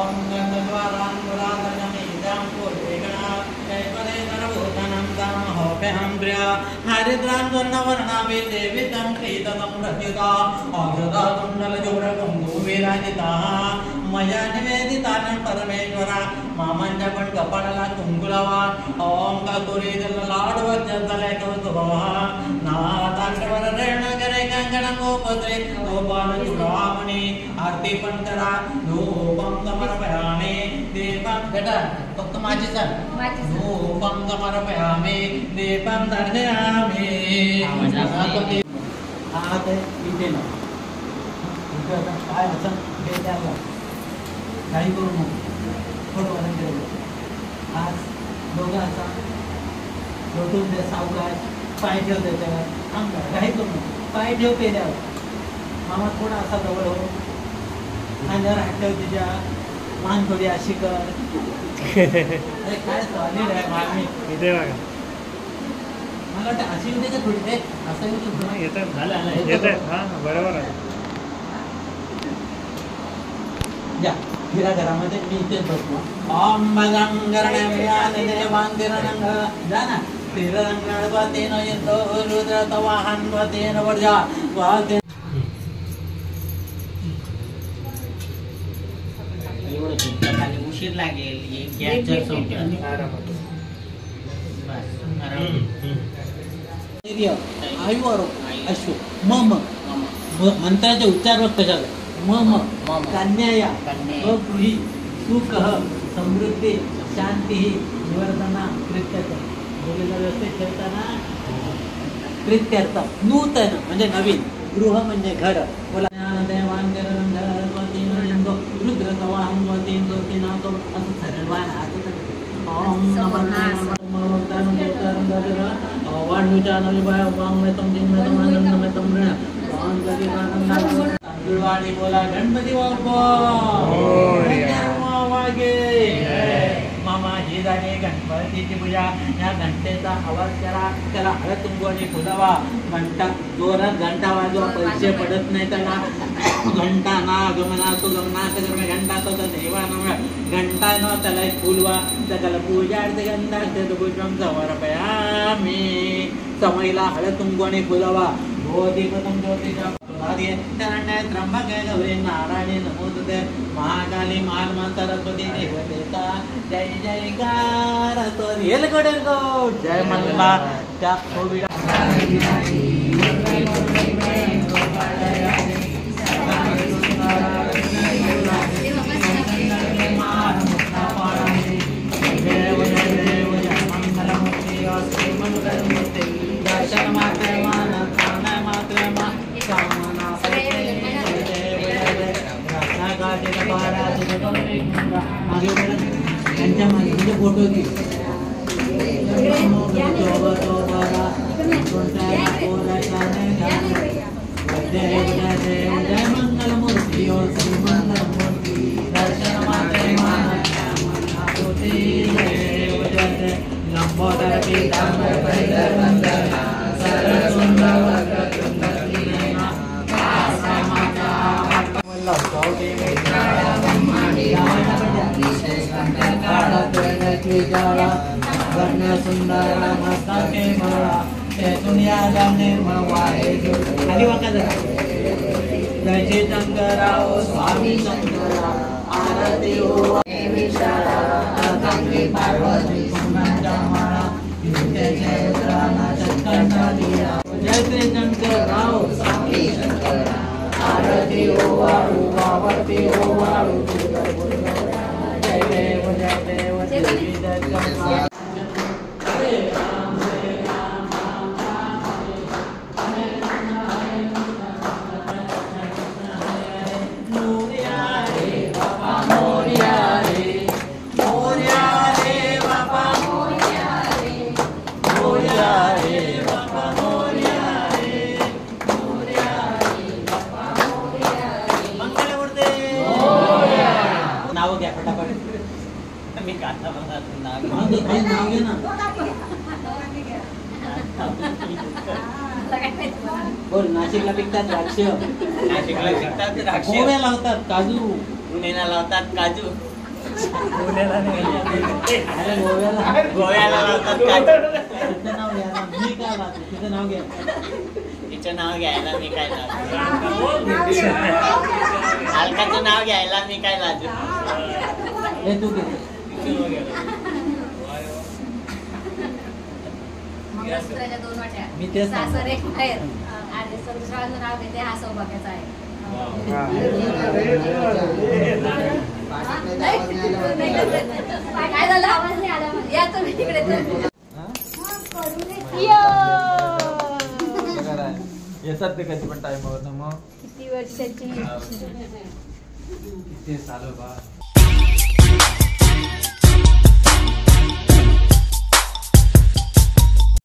ओम गंधद्वारां पुरातनमिदं पुरेगणा जयपदे सर्वभूतानां दामहोऽप्यहं प्रिया हरिद्रां स्वर्णवर्णाभि देवितं प्रीततं रचिता औषधा कुण्डलजोडकुङ्कुमविराजिता मया निवेदितानं परमेश्वरा मामंज पण कपाळाला कुंकुलावा ओम कस्तुरी लाडवज्जतले कौतुभवा नाथांडवर रेण करे कंकणं गोपत्रे गोपाल चुडामणी आरती पण करा धूपं समर्पयामि दीपं बेटा फक्त माझी सर धूपं समर्पयामि दीपं दर्शयामि हात इथे ना काय असं हे द्यावं काही करू नको फोटो आज दोघं असा लोटून दे सावकाश पाय ठेव त्याच्यावर थांब काही करू नको पाय ठेव पेल्यावर मामा थोडा असा जवळ हो खांद्यावर हात ठेव तिच्या मान थोडी अशी कर काय सॉलिड आहे मामी इथे बघा मला वाटतं अशी होते का थोडी ते असं येतं झालं येतं हां बरोबर आहे या फिरा घरामध्ये मी इथे बसलो ओम भगं गरणव्याने देवांतिरंग जाना तिरंगणवतेन यतो रुद्रतवाहनवतेन वर्जा वाते एवढं खाली उशीर लागेल एक गॅसचं संपलं आयु अश्व मम मंत्राचे उच्चार बघ कशाला मम कन्याया गृही सुख समृद्धी शांती निवर्तना कृत्यर्थ मुलीला व्यवस्थित ठेवताना कृत्यर्थ नूतन म्हणजे नवीन गृह म्हणजे घर बोला असं सरळ वाणी बोला गणपती बाप्पा मामा ही झाली गणपतीची पूजा या घंटेचा आवाज करा त्याला हळद कुंकवाने फुलवा घंटा जोरात घंटा वाजवा पैसे पडत नाही त्याला घंटा ना गमना तो गमनाथ गमे घंटा तो देवा न घंटा न त्याला एक फुलवा त्याला पूजा अर्थे घंटा पुष्पम समर्पयामि समयला हळद कुंकवाने फुलवा ज्योतिपदं ज्योतिषा त्र्यंबके गौरी नारायणी नमोस्तुते महाकाली महात्मा सरस्वती देवतेचा जय जयकार जय मल्ला त्या दर्शन मात्र त्यांच्या मागे फोटो घे जय मंगलमूर्ती श्री मंगलमूर्ती दर्शन मात्रे लंबोदर पीतांबर सुंदर मस्तके मला ते दुनिया निर्मळ वाहे खाली वाका जरा जय श्री शंकराव स्वामी शंकरा आरती हो विशाला गंगे पार्वती सुमंजा माळा जय जय उतराना चक्करना दिया जय श्री शंकराव स्वामी शंकरा आरती हो वाळू वावरती हो वाळू जय देव देवी दर्शन बोल नाशिकला पिकतात द्राक्ष नाशिकला पिकतात द्राक्ष पुण्याला लावतात काजू पुण्याला लावतात काजू पुण्याला नाही. अरे गोव्याला गोव्याला लावतात काय तिचं नाव घ्यायला मी काय लावतो तिचं नाव घ्या तिचं नाव घ्यायला मी काय लाजू अलकाचं नाव घ्यायला मी काय लाजू हे तू घे मंगळसूत्राच्या 2 वाट्या मी तेच सासर एक बाहेर आणि दुसऱ्याचं नाव घेते हा सौभाग्याचा आहे काय झालं आवाज नाही आला मला. या तुम्ही तिकडे येतात ते कधी पण टाइमावर ना मग किती वर्षाची किती चालू बा